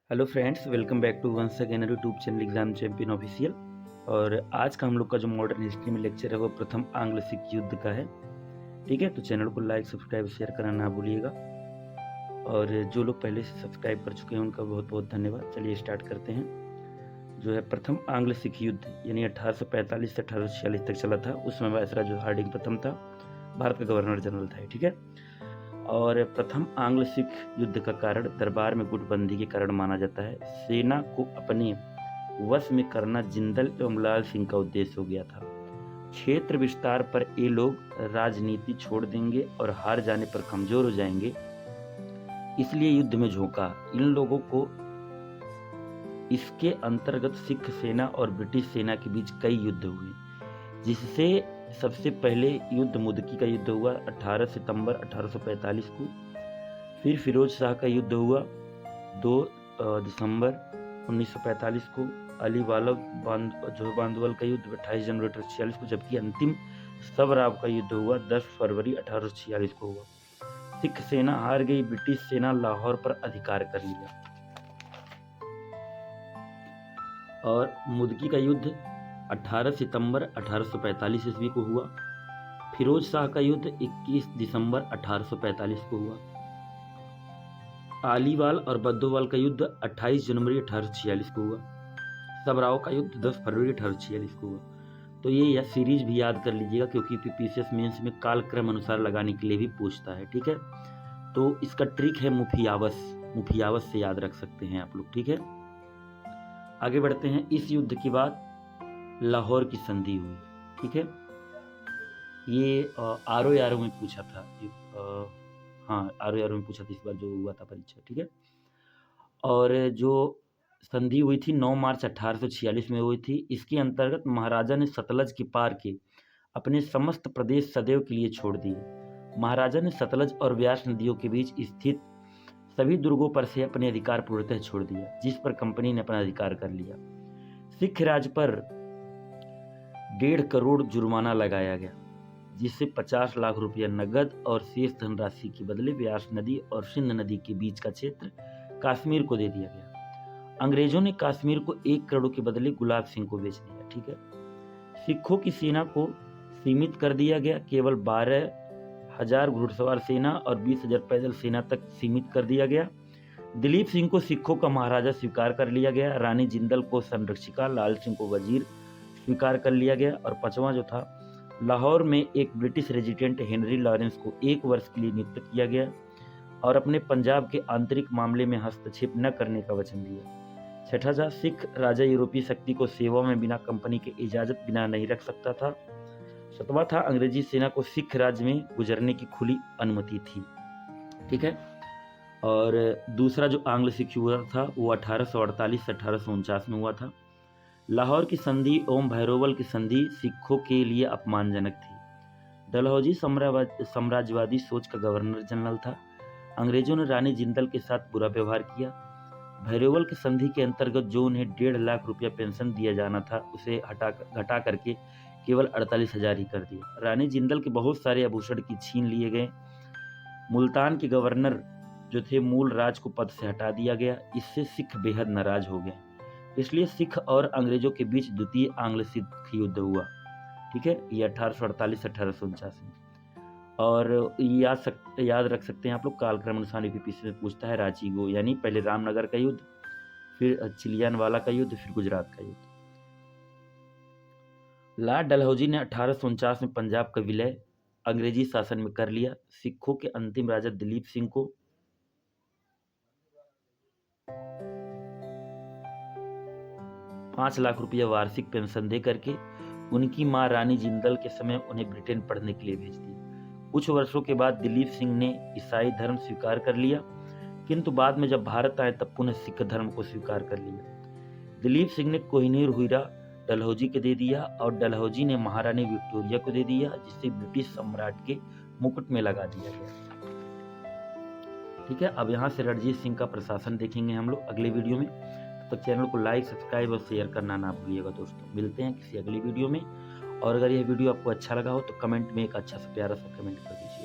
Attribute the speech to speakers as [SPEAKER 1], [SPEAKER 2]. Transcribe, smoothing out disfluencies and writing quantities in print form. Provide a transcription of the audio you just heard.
[SPEAKER 1] Hello friends, welcome back to once again YouTube channel exam champion official. और आज का हम लोग का जो मॉडर्न हिस्ट्री में लेक्चर है वो प्रथम आंग्ल सिख युद्ध का है। ठीक है, तो चैनल को लाइक सब्सक्राइब शेयर करना ना भूलिएगा। और जो लोग पहले से सब्सक्राइब कर चुके हैं उनका बहुत बहुत धन्यवाद। चलिए स्टार्ट करते हैं। जो है प्रथम आंग्ल सिख युद्ध यानी 1845 से 1846 तक चला था। उसमें वायसराय जो हार्डिंग प्रथम था, भारत का गवर्नर जनरल था। ठीक है, और प्रथम आंग्ल सिख युद्ध का कारण दरबार में गुटबंदी के कारण माना जाता है। सेना को अपने वश में करना जिंदल एवं लाल सिंह का उद्देश्य हो गया था। क्षेत्र विस्तार पर ये लोग राजनीति छोड़ देंगे और हार जाने पर कमजोर हो जाएंगे, इसलिए युद्ध में झोंका। इन लोगों को इसके अंतर्गत सिख सेना और ब्रिटिश सेना के बीच कई युद्ध हुए, जिससे सबसे पहले युद्ध मुदकी का युद्ध हुआ 18 सितंबर 1845 को। फिर फिरोज शाह का युद्ध हुआ 2 दिसंबर 1945 को। अली वाला बांदवल का युद्ध 28 जनवरी 1846 को, जबकि अंतिम सबराव का युद्ध हुआ 10 फरवरी 1846 को हुआ। सिख सेना हार गई, ब्रिटिश सेना लाहौर पर अधिकार कर लिया। और मुदकी का युद्ध 18 सितंबर 1845 ईस्वी को हुआ। फिरोज शाह का युद्ध 21 दिसंबर 1845 को हुआ। आलीवाल और बद्दोवाल का युद्ध 28 जनवरी 1846 को हुआ। सबराव का युद्ध 10 फरवरी 1846 को हुआ। तो ये सीरीज भी याद कर लीजिएगा, क्योंकि पीसीएस मेंस में कालक्रम अनुसार लगाने के लिए भी पूछता है। ठीक है, तो इसका ट्रिक है मुफियावस से याद रख सकते हैं आप लोग। ठीक है, आगे बढ़ते हैं। इस युद्ध के बाद लाहौर की संधि हुई। ठीक है, ये आरओ में पूछा था। हाँ, आरओ में पूछा था इस बार जो हुआ था परीक्षा। ठीक है, और जो संधि हुई थी 9 मार्च 1846 में हुई थी। इसके अंतर्गत महाराजा ने सतलज के पार के अपने समस्त प्रदेश सदैव के लिए छोड़ दिए। महाराजा ने सतलज और व्यास नदियों के बीच स्थित सभी दुर्गों पर से अपने अधिकार पूर्णतः छोड़ दिया, जिस पर कंपनी ने अपना अधिकार कर लिया। सिख राज पर 1.5 करोड़ जुर्माना लगाया गया, जिससे 50 लाख रुपया नगद और शेष धनराशि के बदले व्यास नदी और सिंध नदी के बीच का क्षेत्र कश्मीर को दे दिया गया। अंग्रेजों ने कश्मीर को 1 करोड़ के बदले गुलाब सिंह को बेच दिया। ठीक है, सिखों की सेना को सीमित कर दिया गया, केवल 12,000 घुड़सवार सेना और 20,000 पैदल सेना तक सीमित कर दिया गया। दिलीप सिंह को सिखों का महाराजा स्वीकार कर लिया गया। रानी जिंदल को संरक्षिका, लाल सिंह को वजीर स्वीकार कर लिया गया। और 5वां जो था, लाहौर में एक ब्रिटिश रेजिडेंट हेनरी लॉरेंस को 1 वर्ष के लिए नियुक्त किया गया और अपने पंजाब के आंतरिक मामले में हस्तक्षेप न करने का वचन दिया। 6ठा, सिख राजा यूरोपीय शक्ति को सेवा में बिना कंपनी के इजाजत बिना नहीं रख सकता था। 7वां था, अंग्रेजी सेना को सिख राज्य में गुजरने की खुली अनुमति थी। ठीक है, और दूसरा जो आंग्ल सिख हुआ था वो 1848 से 1849 में हुआ था। लाहौर की संधि एवं भैरोवल की संधि सिखों के लिए अपमानजनक थी। डलहौजी साम्राज्यवादी सोच का गवर्नर जनरल था। अंग्रेजों ने रानी जिंदल के साथ बुरा व्यवहार किया। भैरोवल की संधि के अंतर्गत जो उन्हें 1.5 लाख रुपया पेंशन दिया जाना था, उसे घटा करके केवल 48,000 ही कर दिया। रानी जिंदल के बहुत सारे आभूषण की छीन लिए गए। मुल्तान के गवर्नर जो थे मूल राज को पद से हटा दिया गया। इससे सिख बेहद नाराज हो गए, इसलिए सिख और अंग्रेजों के बीच द्वितीय आंग्ल सिख युद्ध हुआ। ठीक है, ये 1848 से 1849 में। और याद रख सकते हैं आप लोग, कालक्रम अनुसार पीछे में पूछता है रांची गो, यानी पहले रामनगर का युद्ध, फिर चिलियानवाला का युद्ध, फिर गुजरात का युद्ध। लॉर्ड डलहौजी ने 1849 में पंजाब का विलय अंग्रेजी शासन में कर लिया। सिखों के अंतिम राजा दिलीप सिंह को 5 लाख रुपया वार्षिक पेंशन दे करके उनकी मां रानी जिंदल के समय उन्हें ब्रिटेन पढ़ने के लिए भेज दिया। कुछ वर्षों के बाद दिलीप सिंह ने ईसाई धर्म स्वीकार कर लिया, किंतु बाद में जब भारत आए तब पुनः सिख धर्म को स्वीकार कर लिया। दिलीप सिंह ने कोहिनूर हीरा डलहौजी को दे दिया और डलहौजी ने महारानी विक्टोरिया को दे दिया, जिसे ब्रिटिश सम्राट के मुकुट में लगा दिया गया। ठीक है, अब यहाँ से रणजीत सिंह का प्रशासन देखेंगे हम लोग अगले वीडियो में। तो चैनल को लाइक सब्सक्राइब और शेयर करना ना भूलिएगा दोस्तों। मिलते हैं किसी अगली वीडियो में। और अगर यह वीडियो आपको अच्छा लगा हो तो कमेंट में एक अच्छा सा प्यारा सा कमेंट कर दीजिए।